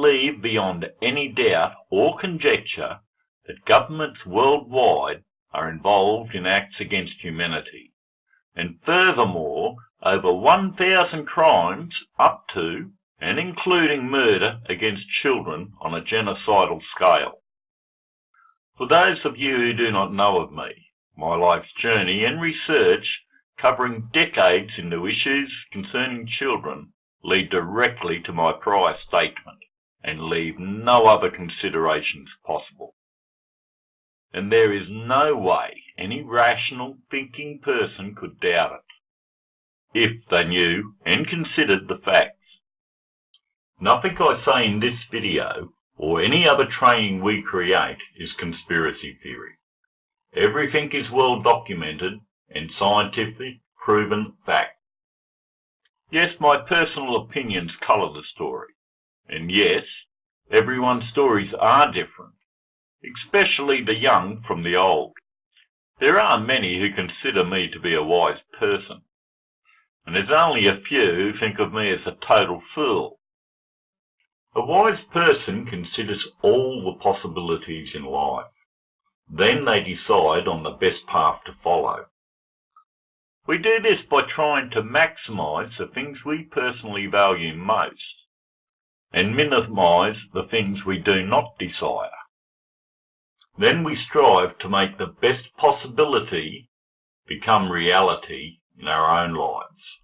believe beyond any doubt or conjecture that governments worldwide are involved in acts against humanity, and furthermore over 1,000 crimes up to and including murder against children on a genocidal scale. For those of you who do not know of me, my life's journey and research covering decades into issues concerning children lead directly to my prior statement and leave no other considerations possible. And there is no way any rational thinking person could doubt it, if they knew and considered the facts. Nothing I say in this video or any other training we create is conspiracy theory. Everything is well documented and scientifically proven fact. Yes, my personal opinions colour the story, and yes, everyone's stories are different, especially the young from the old. There are many who consider me to be a wise person, and there's only a few who think of me as a total fool. A wise person considers all the possibilities in life. Then they decide on the best path to follow. We do this by trying to maximise the things we personally value most, and minimise the things we do not desire. Then we strive to make the best possibility become reality in our own lives.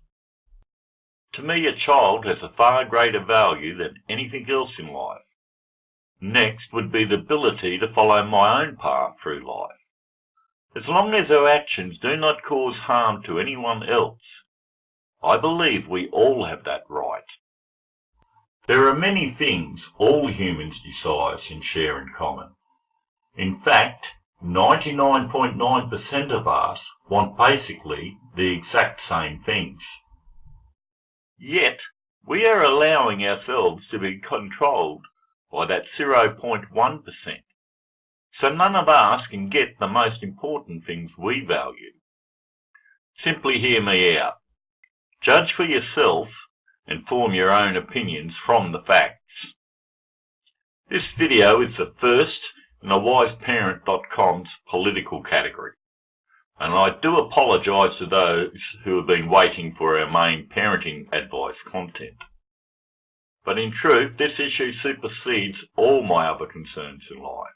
To me, a child has a far greater value than anything else in life. Next would be the ability to follow my own path through life. As long as our actions do not cause harm to anyone else, I believe we all have that right. There are many things all humans desire and share in common. In fact, 99.9% of us want basically the exact same things. Yet, we are allowing ourselves to be controlled by that 0.1%. So none of us can get the most important things we value. Simply hear me out. Judge for yourself and form your own opinions from the facts. This video is the first in the wiseparent.com's political category, and I do apologise to those who have been waiting for our main parenting advice content. But in truth, this issue supersedes all my other concerns in life.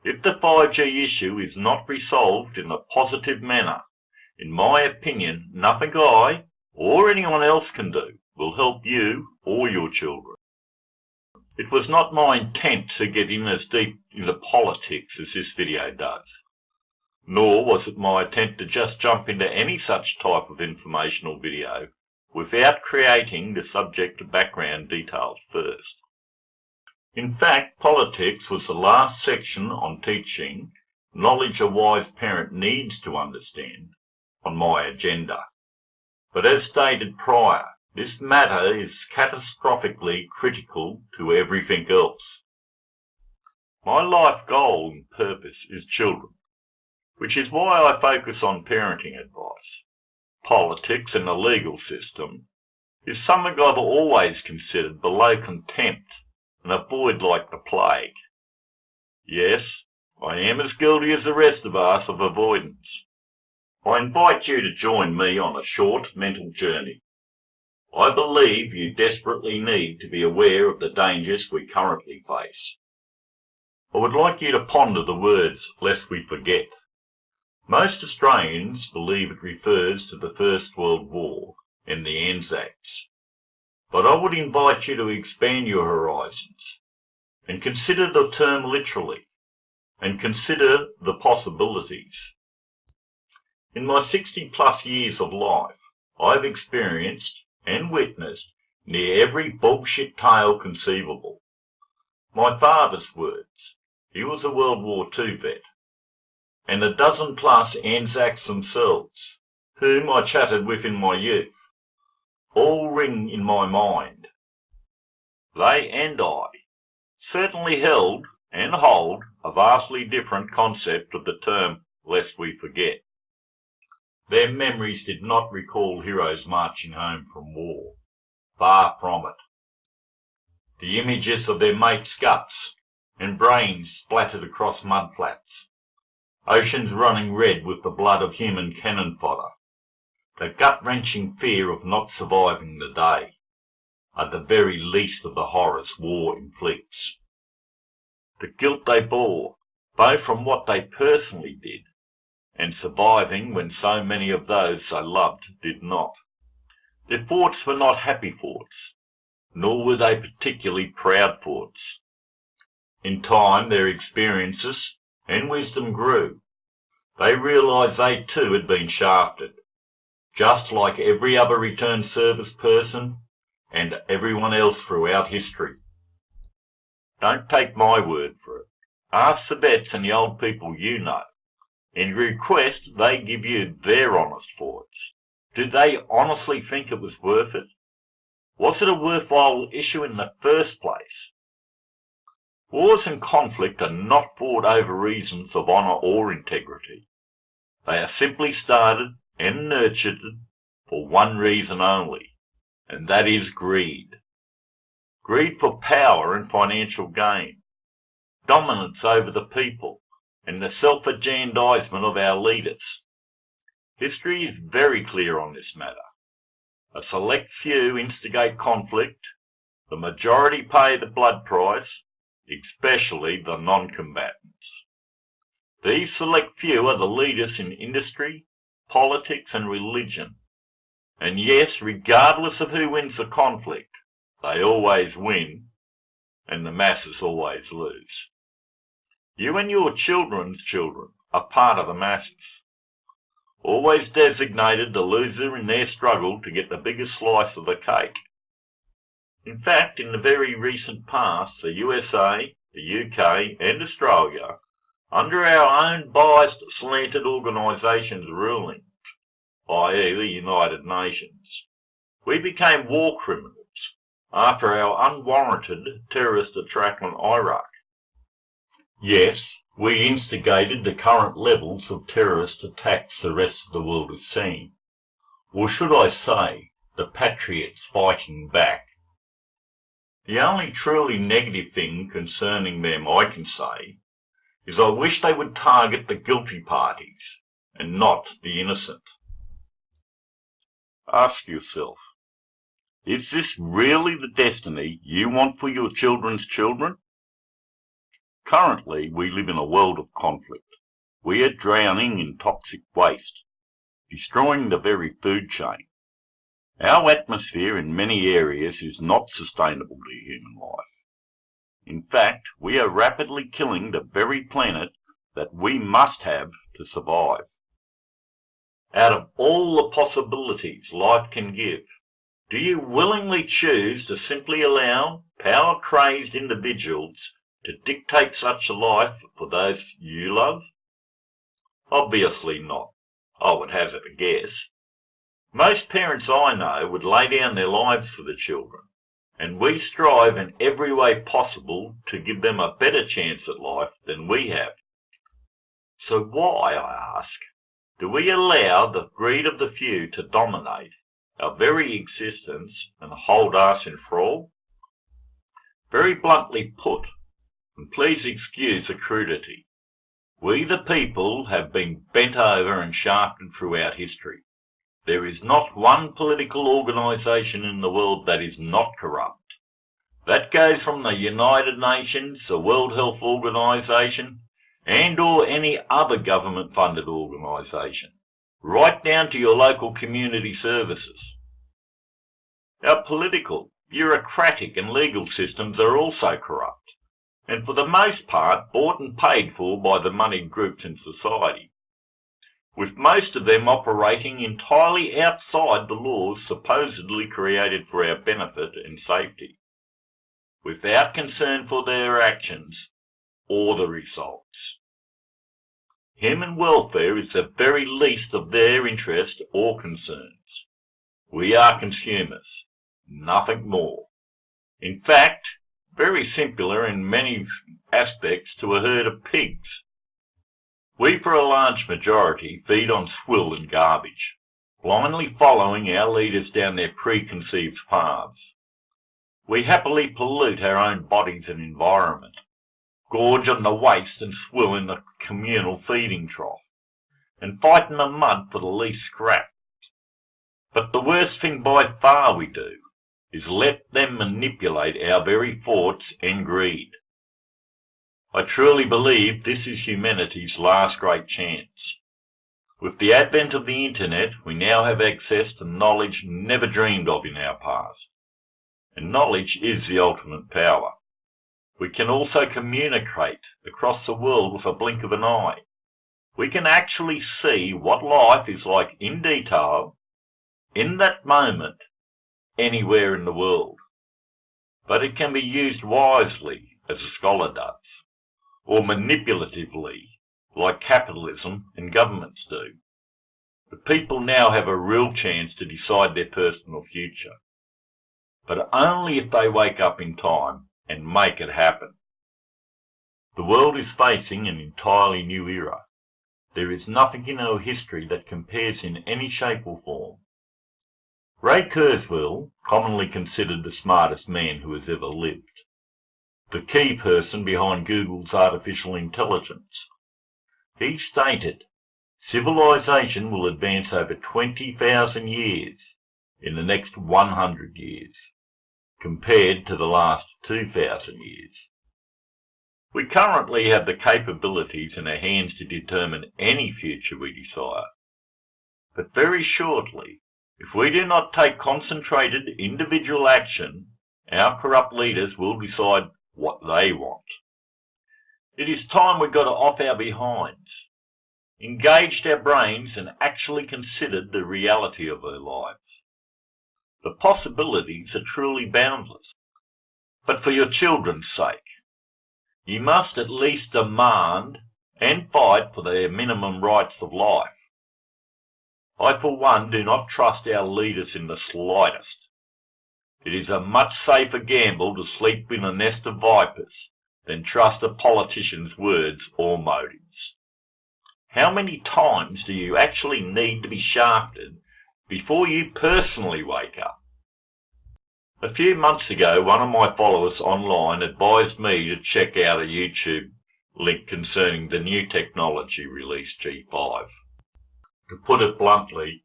If the 5G issue is not resolved in a positive manner, in my opinion, nothing I or anyone else can do will help you or your children. It was not my intent to get in as deep into politics as this video does, nor was it my intent to just jump into any such type of informational video without creating the subject background details first. In fact, politics was the last section on teaching knowledge a wise parent needs to understand on my agenda. But as stated prior, this matter is catastrophically critical to everything else. My life goal and purpose is children, which is why I focus on parenting advice. Politics and the legal system is something I've always considered below contempt and avoid like the plague. Yes, I am as guilty as the rest of us of avoidance. I invite you to join me on a short mental journey. I believe you desperately need to be aware of the dangers we currently face. I would like you to ponder the words, lest we forget. Most Australians believe it refers to the First World War and the Anzacs. But I would invite you to expand your horizons and consider the term literally and consider the possibilities. In my 60+ years of life, I've experienced and witnessed near every bullshit tale conceivable. My father's words, he was a World War II vet, and a dozen+ Anzacs themselves, whom I chatted with in my youth, all ring in my mind. They and I certainly held and hold a vastly different concept of the term lest we forget. Their memories did not recall heroes marching home from war. Far from it. the images of their mates' guts and brains splattered across mudflats, oceans running red with the blood of human cannon fodder, the gut-wrenching fear of not surviving the day, are the very least of the horrors war inflicts. The guilt they bore, both from what they personally did and surviving when so many of those they loved did not. Their thoughts were not happy thoughts, nor were they particularly proud thoughts. In time their experiences and wisdom grew. They realised they too had been shafted, just like every other returned service person and everyone else throughout history. Don't take my word for it. Ask the vets and the old people you know, and request they give you their honest thoughts. Do they honestly think it was worth it? Was it a worthwhile issue in the first place? Wars and conflict are not fought over reasons of honour or integrity. They are simply started and nurtured for one reason only, and that is greed. Greed for power and financial gain, dominance over the people, and the self-aggrandizement of our leaders. History is very clear on this matter. A select few instigate conflict, the majority pay the blood price, especially the non-combatants. These select few are the leaders in industry, politics and religion. And yes, regardless of who wins the conflict, they always win, and the masses always lose. You and your children's children are part of the masses, always designated the loser in their struggle to get the biggest slice of the cake. In fact, in the very recent past, the USA, the UK and Australia, under our own biased, slanted organisations ruling, i.e. the United Nations, we became war criminals after our unwarranted terrorist attack on Iraq. Yes, we instigated the current levels of terrorist attacks the rest of the world has seen. Or should I say, the patriots fighting back. The only truly negative thing concerning them I can say is I wish they would target the guilty parties and not the innocent. Ask yourself, is this really the destiny you want for your children's children? Currently, we live in a world of conflict. We are drowning in toxic waste, destroying the very food chain. Our atmosphere in many areas is not sustainable to human life. In fact, we are rapidly killing the very planet that we must have to survive. Out of all the possibilities life can give, do you willingly choose to simply allow power-crazed individuals to dictate such a life for those you love? Obviously not, I would hazard a guess. Most parents I know would lay down their lives for the children, and we strive in every way possible to give them a better chance at life than we have. So why, I ask, do we allow the greed of the few to dominate our very existence and hold us in thrall? Very bluntly put, and please excuse the crudity, we the people have been bent over and shafted throughout history. There is not one political organisation in the world that is not corrupt. That goes from the United Nations, the World Health Organisation, and or any other government-funded organisation, right down to your local community services. Our political, bureaucratic and legal systems are also corrupt, and for the most part bought and paid for by the moneyed groups in society, with most of them operating entirely outside the laws supposedly created for our benefit and safety, without concern for their actions or the results. Human welfare is the very least of their interest or concerns. We are consumers, nothing more. In fact, very similar in many aspects to a herd of pigs. We, for a large majority, feed on swill and garbage, blindly following our leaders down their preconceived paths. We happily pollute our own bodies and environment, gorge on the waste and swill in the communal feeding trough, and fight in the mud for the least scrap. But the worst thing by far we do is let them manipulate our very thoughts and greed. I truly believe this is humanity's last great chance. With the advent of the internet, we now have access to knowledge never dreamed of in our past. And knowledge is the ultimate power. We can also communicate across the world with a blink of an eye. We can actually see what life is like in detail, in that moment, anywhere in the world. But it can be used wisely, as a scholar does, or manipulatively, like capitalism and governments do. The people now have a real chance to decide their personal future, but only if they wake up in time and make it happen. The world is facing an entirely new era. There is nothing in our history that compares in any shape or form. Ray Kurzweil, commonly considered the smartest man who has ever lived, the key person behind Google's artificial intelligence, he stated, civilization will advance over 20,000 years in the next 100 years, compared to the last 2,000 years. We currently have the capabilities in our hands to determine any future we desire. But very shortly, if we do not take concentrated individual action, our corrupt leaders will decide what they want. It is time we got off our behinds, engaged our brains and actually considered the reality of our lives. The possibilities are truly boundless. But for your children's sake, you must at least demand and fight for their minimum rights of life. I, for one, do not trust our leaders in the slightest. It is a much safer gamble to sleep in a nest of vipers than trust a politician's words or motives. How many times do you actually need to be shafted before you personally wake up? A few months ago, one of my followers online advised me to check out a YouTube link concerning the new technology released G5. To put it bluntly,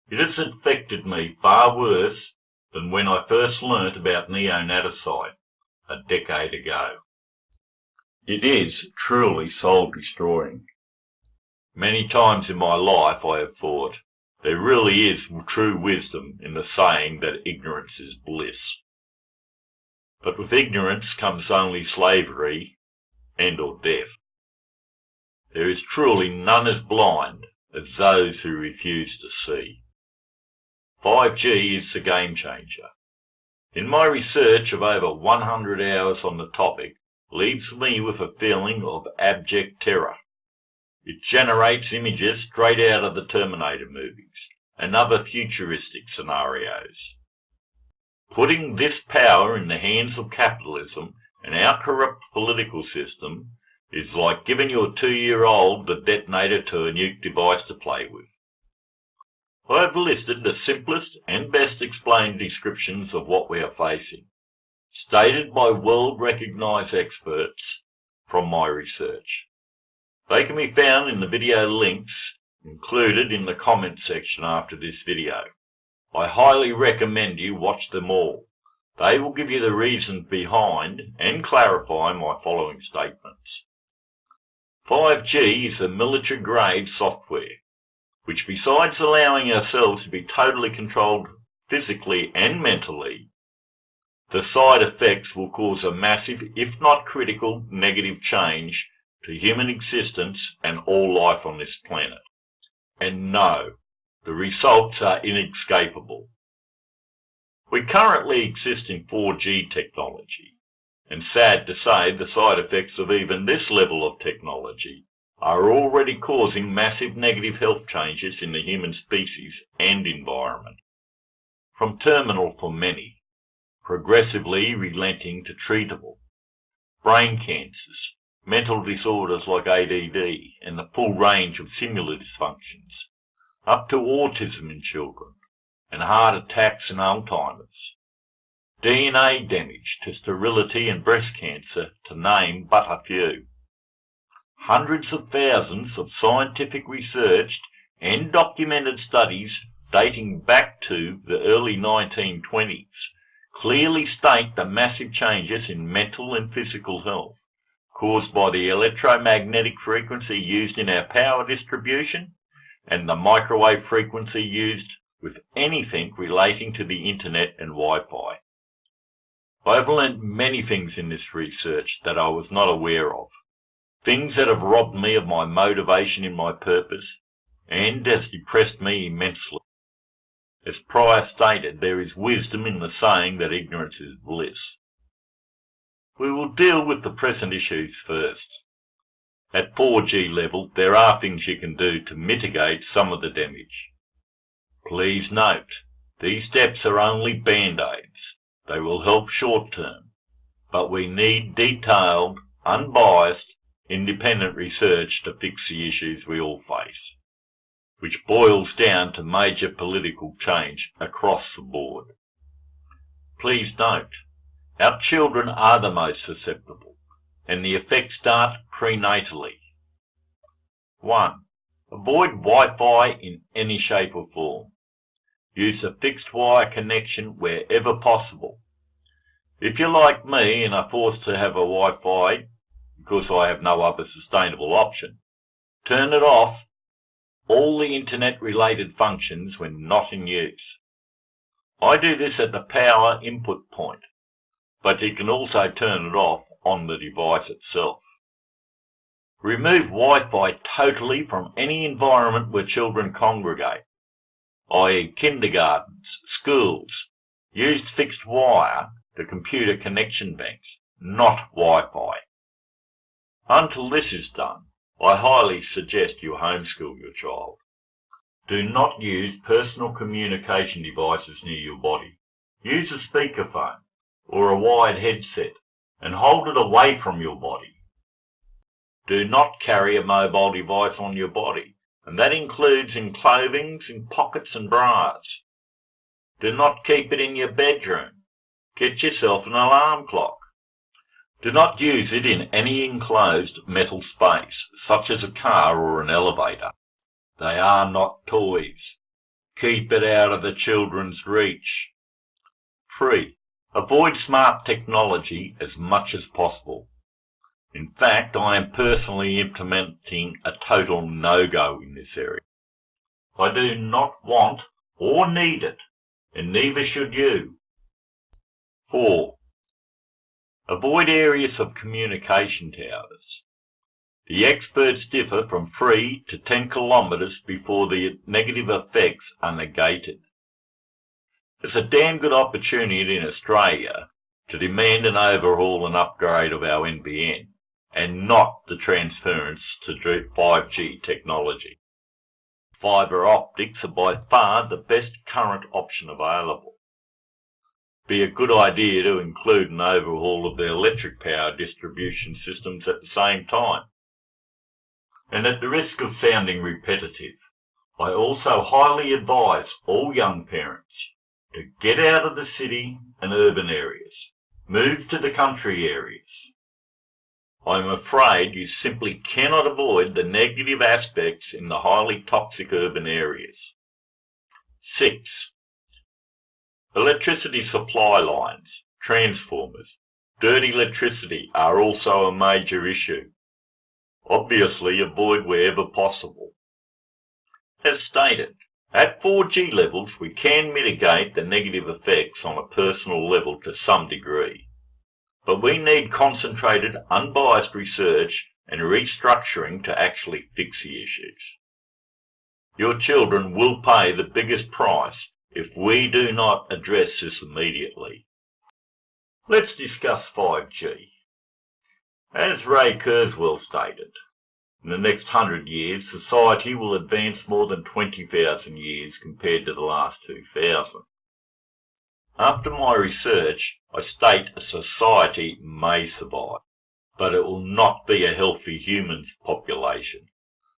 it has affected me far worse than when I first learnt about neonaticide a decade ago. It is truly soul-destroying. Many times in my life I have thought, there really is true wisdom in the saying that ignorance is bliss. But with ignorance comes only slavery and or death. There is truly none as blind as those who refuse to see. 5G is the game changer. In my research of over 100 hours on the topic leaves me with a feeling of abject terror. It generates images straight out of the Terminator movies and other futuristic scenarios. Putting this power in the hands of capitalism and our corrupt political system is like giving your 2-year-old the detonator to a nuke device to play with. I have listed the simplest and best explained descriptions of what we are facing, stated by world-recognized experts from my research. They can be found in the video links included in the comment section after this video. I highly recommend you watch them all. They will give you the reasons behind and clarify my following statements. 5G is a military-grade software, which besides allowing ourselves to be totally controlled physically and mentally, the side effects will cause a massive, if not critical, negative change to human existence and all life on this planet. And no, the results are inescapable. We currently exist in 4G technology, and sad to say, the side effects of even this level of technology are already causing massive negative health changes in the human species and environment. From terminal for many, progressively relenting to treatable, brain cancers, mental disorders like ADD and the full range of similar dysfunctions, up to autism in children, and heart attacks and Alzheimer's. DNA damage to sterility and breast cancer, to name but a few. Hundreds of thousands of scientific researched and documented studies dating back to the early 1920s clearly state the massive changes in mental and physical health caused by the electromagnetic frequency used in our power distribution and the microwave frequency used with anything relating to the internet and Wi-Fi. I have learned many things in this research that I was not aware of, things that have robbed me of my motivation in my purpose and has depressed me immensely. As prior stated, there is wisdom in the saying that ignorance is bliss. We will deal with the present issues first. At 4G level, there are things you can do to mitigate some of the damage. Please note, these steps are only band-aids. They will help short-term, but we need detailed, unbiased, independent research to fix the issues we all face, which boils down to major political change across the board. Please note, our children are the most susceptible, and the effects start prenatally. 1. Avoid Wi-Fi in any shape or form. Use a fixed wire connection wherever possible. If you're like me and are forced to have a Wi-Fi because I have no other sustainable option, turn it off all the internet-related functions when not in use. I do this at the power input point, but you can also turn it off on the device itself. Remove Wi-Fi totally from any environment where children congregate, i.e. kindergartens, schools. Use fixed wire to computer connection banks, not Wi-Fi. Until this is done, I highly suggest you homeschool your child. Do not use personal communication devices near your body. Use a speakerphone or a wired headset and hold it away from your body. Do not carry a mobile device on your body, and that includes in clothing, in pockets and bras. Do not keep it in your bedroom. Get yourself an alarm clock. Do not use it in any enclosed metal space, such as a car or an elevator. They are not toys. Keep it out of the children's reach. 3. Avoid smart technology as much as possible. In fact, I am personally implementing a total no-go in this area. I do not want or need it, and neither should you. 4. Avoid areas of communication towers. The experts differ from 3 to 10 kilometres before the negative effects are negated. It's a damn good opportunity in Australia to demand an overhaul and upgrade of our NBN, and not the transference to 5G technology. Fibre optics are by far the best current option available. Be a good idea to include an overhaul of the electric power distribution systems at the same time. And at the risk of sounding repetitive, I also highly advise all young parents to get out of the city and urban areas, move to the country areas. I'm afraid you simply cannot avoid the negative aspects in the highly toxic urban areas. 6. Electricity supply lines, transformers, dirty electricity are also a major issue. Obviously, avoid wherever possible. As stated, at 4G levels we can mitigate the negative effects on a personal level to some degree. But we need concentrated, unbiased research and restructuring to actually fix the issues. Your children will pay the biggest price if we do not address this immediately. Let's discuss 5G. As Ray Kurzweil stated, in the next 100 years, society will advance more than 20,000 years compared to the last 2,000. After my research, I state a society may survive, but it will not be a healthy humans population.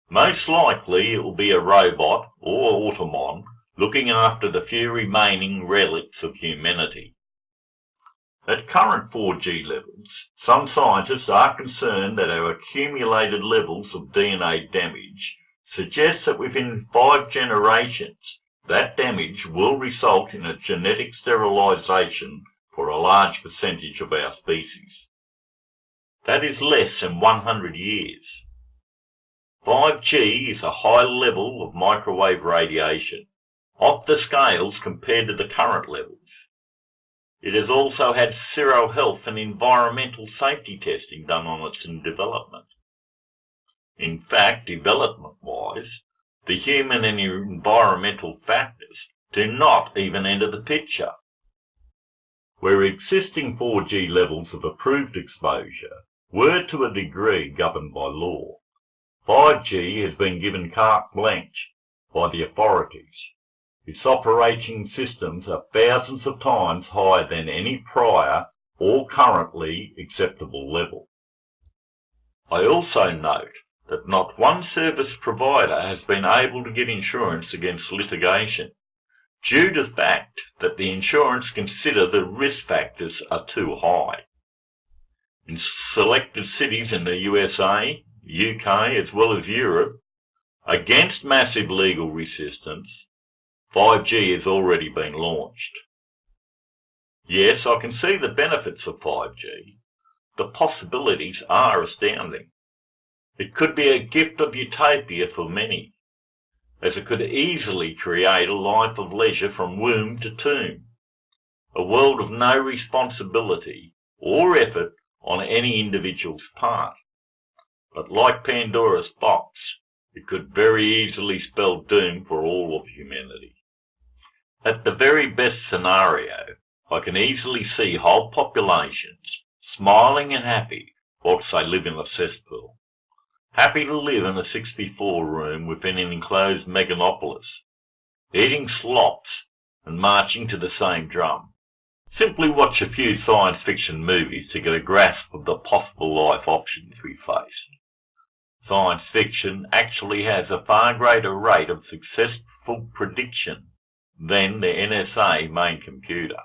Most likely it will be a robot or automaton looking after the few remaining relics of humanity. At current 4G levels, some scientists are concerned that our accumulated levels of DNA damage suggest that within 5 generations, that damage will result in a genetic sterilisation for a large percentage of our species. That is less than 100 years. 5G is a high level of microwave radiation, off the scales compared to the current levels. It has also had zero health and environmental safety testing done on its development. In fact, development-wise, the human and environmental factors do not even enter the picture. Where existing 4G levels of approved exposure were to a degree governed by law, 5G has been given carte blanche by the authorities. Its operating systems are thousands of times higher than any prior or currently acceptable level. I also note that not one service provider has been able to get insurance against litigation, due to the fact that the insurance consider the risk factors are too high. In selected cities in the USA, UK as well as Europe, against massive legal resistance, 5G has already been launched. Yes, I can see the benefits of 5G. The possibilities are astounding. It could be a gift of utopia for many, as it could easily create a life of leisure from womb to tomb, a world of no responsibility or effort on any individual's part. But like Pandora's box, it could very easily spell doom for all of humanity. At the very best scenario, I can easily see whole populations smiling and happy whilst they live in a cesspool, happy to live in a 64 room within an enclosed megalopolis, eating slops and marching to the same drum. Simply watch a few science fiction movies to get a grasp of the possible life options we face. Science fiction actually has a far greater rate of successful prediction than the NSA main computer.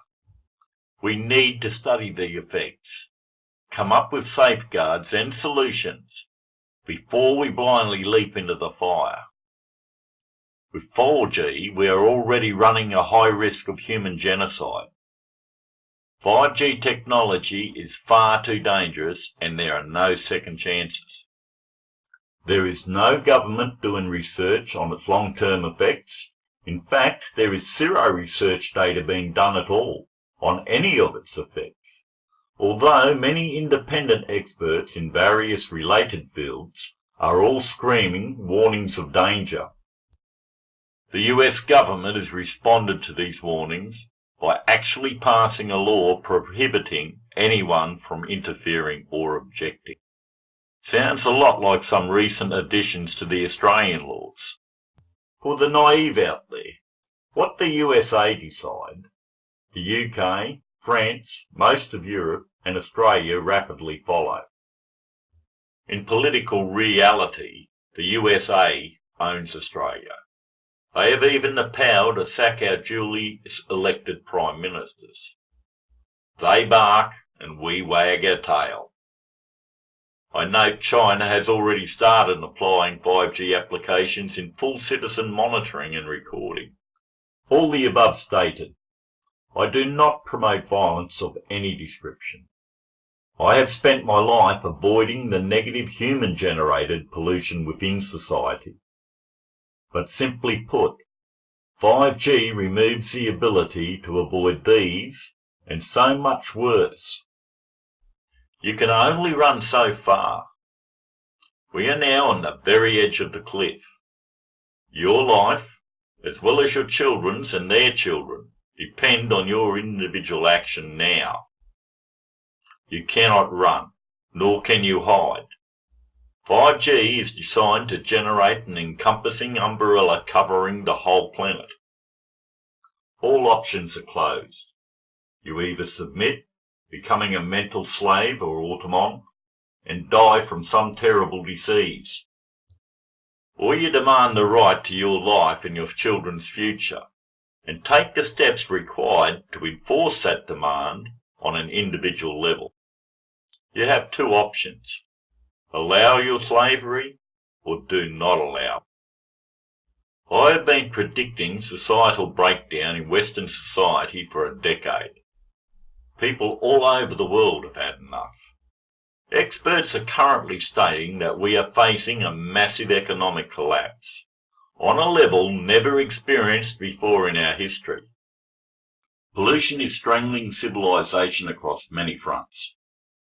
We need to study the effects, come up with safeguards and solutions before we blindly leap into the fire. With 4G, we are already running a high risk of human genocide. 5G technology is far too dangerous and there are no second chances. There is no government doing research on its long-term effects. In fact, there is zero research data being done at all on any of its effects, although many independent experts in various related fields are all screaming warnings of danger. The US government has responded to these warnings by actually passing a law prohibiting anyone from interfering or objecting. Sounds a lot like some recent additions to the Australian laws. For the naive out there, what the USA decide, the UK, France, most of Europe and Australia rapidly follow. In political reality, the USA owns Australia. They have even the power to sack our duly elected prime ministers. They bark and we wag our tail. I note China has already started applying 5G applications in full citizen monitoring and recording. All the above stated, I do not promote violence of any description. I have spent my life avoiding the negative human-generated pollution within society. But simply put, 5G removes the ability to avoid these and so much worse. You can only run so far. We are now on the very edge of the cliff. Your life, as well as your children's and their children, depend on your individual action now. You cannot run, nor can you hide. 5G is designed to generate an encompassing umbrella covering the whole planet. All options are closed. You either submit, becoming a mental slave or automaton, and die from some terrible disease, or you demand the right to your life and your children's future, and take the steps required to enforce that demand on an individual level. You have two options: allow your slavery or do not allow. I have been predicting societal breakdown in Western society for a decade. People all over the world have had enough. Experts are currently stating that we are facing a massive economic collapse, on a level never experienced before in our history. Pollution is strangling civilization across many fronts,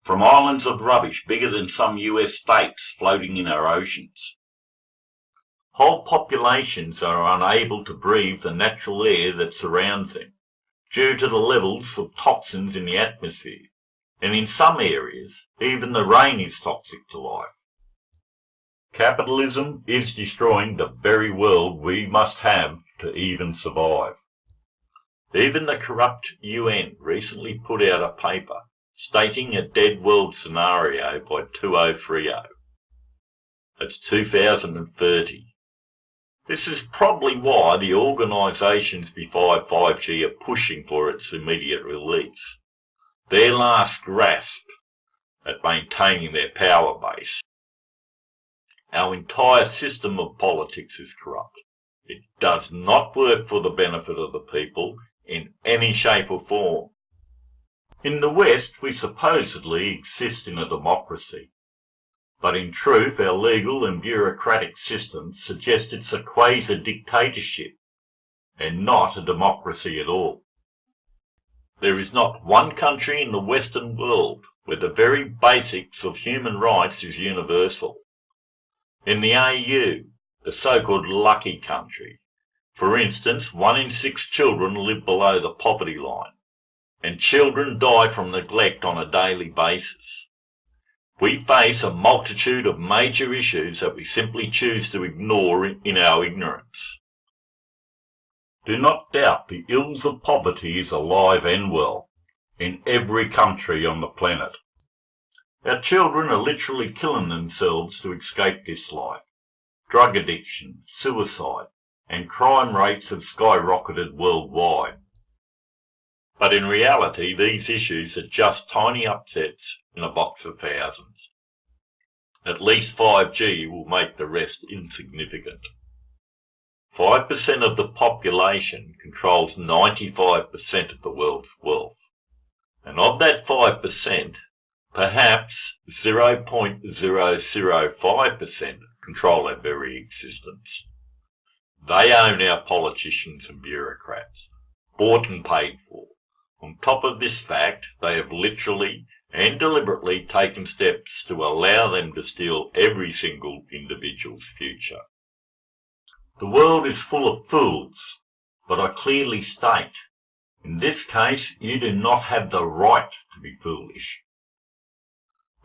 from islands of rubbish bigger than some US states floating in our oceans. Whole populations are unable to breathe the natural air that surrounds them, due to the levels of toxins in the atmosphere, and in some areas, even the rain is toxic to life. Capitalism is destroying the very world we must have to even survive. Even the corrupt UN recently put out a paper stating a dead world scenario by 2030. That's 2030. This is probably why the organisations behind 5G are pushing for its immediate release. Their last grasp at maintaining their power base. Our entire system of politics is corrupt. It does not work for the benefit of the people in any shape or form. In the West, we supposedly exist in a democracy, but in truth our legal and bureaucratic systems suggest it's a quasi-dictatorship and not a democracy at all. There is not one country in the Western world where the very basics of human rights is universal. In the AU, the so-called lucky country, for instance, 1 in 6 children live below the poverty line, and children die from neglect on a daily basis. We face a multitude of major issues that we simply choose to ignore in our ignorance. Do not doubt the ills of poverty is alive and well in every country on the planet. Our children are literally killing themselves to escape this life. Drug addiction, suicide, and crime rates have skyrocketed worldwide. But in reality, these issues are just tiny upsets in a box of thousands. At least 5G will make the rest insignificant. 5% of the population controls 95% of the world's wealth. And of that 5%, perhaps 0.005% control our very existence. They own our politicians and bureaucrats, bought and paid for. On top of this fact, they have literally and deliberately taken steps to allow them to steal every single individual's future. The world is full of fools, but I clearly state, in this case, you do not have the right to be foolish.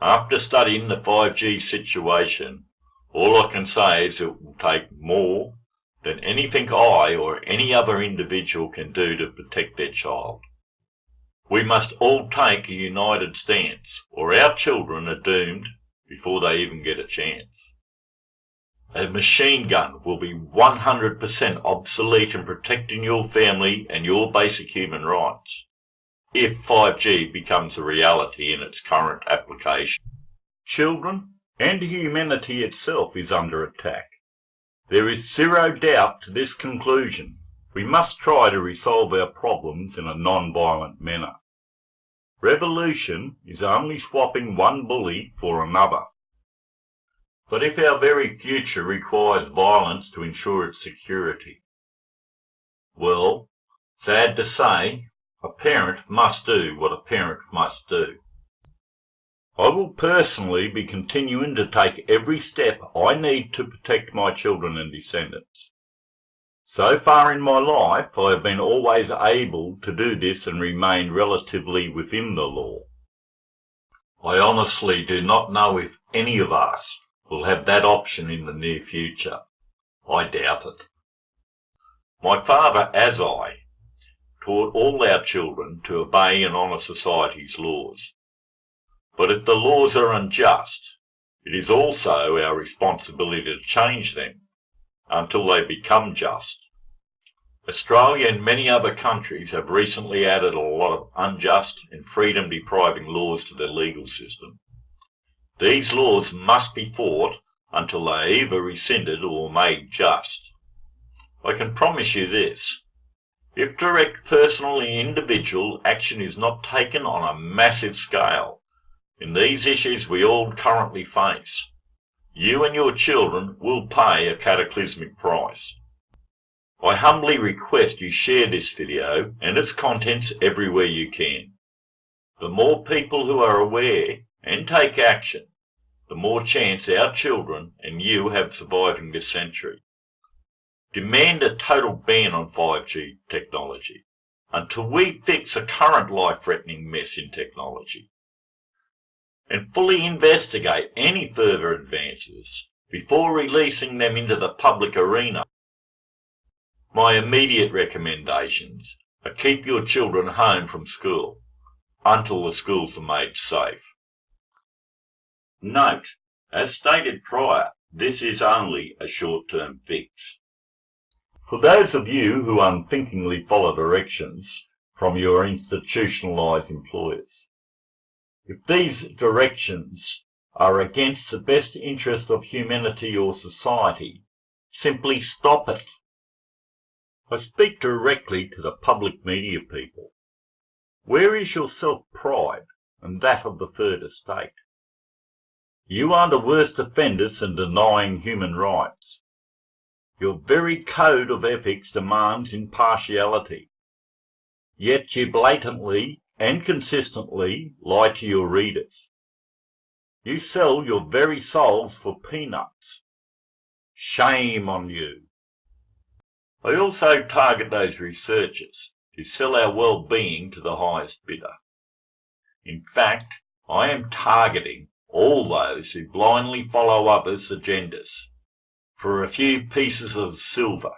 After studying the 5G situation, all I can say is it will take more than anything I or any other individual can do to protect their child. We must all take a united stance, or our children are doomed before they even get a chance. A machine gun will be 100% obsolete in protecting your family and your basic human rights, if 5G becomes a reality in its current application. Children and humanity itself is under attack. There is zero doubt to this conclusion. We must try to resolve our problems in a non-violent manner. Revolution is only swapping one bully for another. But if our very future requires violence to ensure its security, well, sad to say, a parent must do what a parent must do. I will personally be continuing to take every step I need to protect my children and descendants. So far in my life, I have been always able to do this and remain relatively within the law. I honestly do not know if any of us will have that option in the near future. I doubt it. My father, as I, taught all our children to obey and honour society's laws. But if the laws are unjust, it is also our responsibility to change them until they become just. Australia and many other countries have recently added a lot of unjust and freedom-depriving laws to their legal system. These laws must be fought until they are either rescinded or made just. I can promise you this: if direct personal and individual action is not taken on a massive scale in these issues we all currently face, you and your children will pay a cataclysmic price. I humbly request you share this video and its contents everywhere you can. The more people who are aware and take action, the more chance our children and you have surviving this century. Demand a total ban on 5G technology until we fix a current life-threatening mess in technology. And fully investigate any further advances before releasing them into the public arena. My immediate recommendations are: keep your children home from school until the schools are made safe. Note, as stated prior, this is only a short-term fix. For those of you who unthinkingly follow directions from your institutionalized employers, if these directions are against the best interest of humanity or society, simply stop it. I speak directly to the public media people. Where is your self-pride and that of the third estate? You are the worst offenders in denying human rights. Your very code of ethics demands impartiality. Yet you blatantly and consistently lie to your readers. You sell your very souls for peanuts. Shame on you. I also target those researchers who sell our well-being to the highest bidder. In fact, I am targeting all those who blindly follow others' agendas. For a few pieces of silver,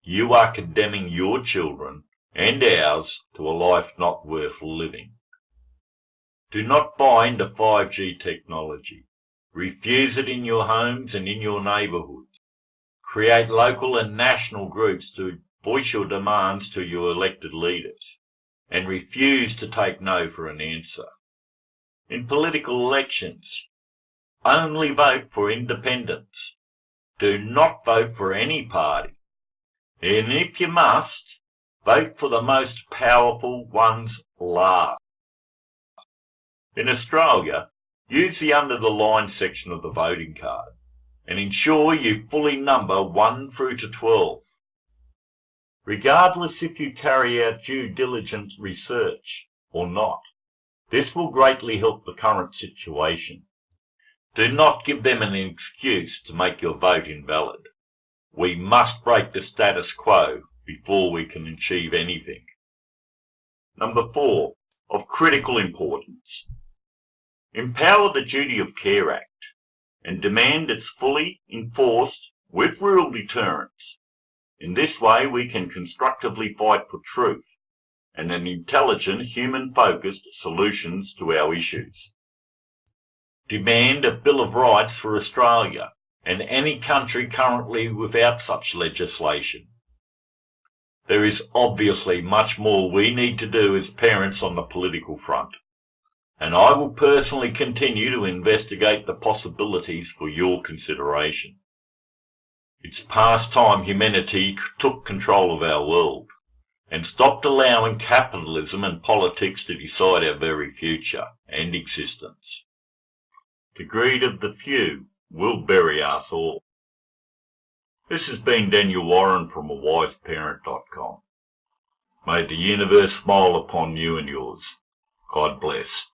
you are condemning your children and ours to a life not worth living. Do not buy into 5G technology. Refuse it in your homes and in your neighbourhoods. Create local and national groups to voice your demands to your elected leaders, and refuse to take no for an answer. In political elections, only vote for independents. Do not vote for any party. And if you must, vote for the most powerful ones last. In Australia, use the under the line section of the voting card and ensure you fully number 1 through to 12. Regardless if you carry out due diligent research or not, this will greatly help the current situation. Do not give them an excuse to make your vote invalid. We must break the status quo before we can achieve anything. Number 4, of critical importance. Empower the Duty of Care Act and demand it's fully enforced with real deterrence. In this way we can constructively fight for truth and an intelligent, human-focused solutions to our issues. Demand a Bill of Rights for Australia and any country currently without such legislation. There is obviously much more we need to do as parents on the political front, and I will personally continue to investigate the possibilities for your consideration. It's past time humanity took control of our world and stopped allowing capitalism and politics to decide our very future and existence. The greed of the few will bury us all. This has been Daniel Warren from awiseparent.com. May the universe smile upon you and yours. God bless.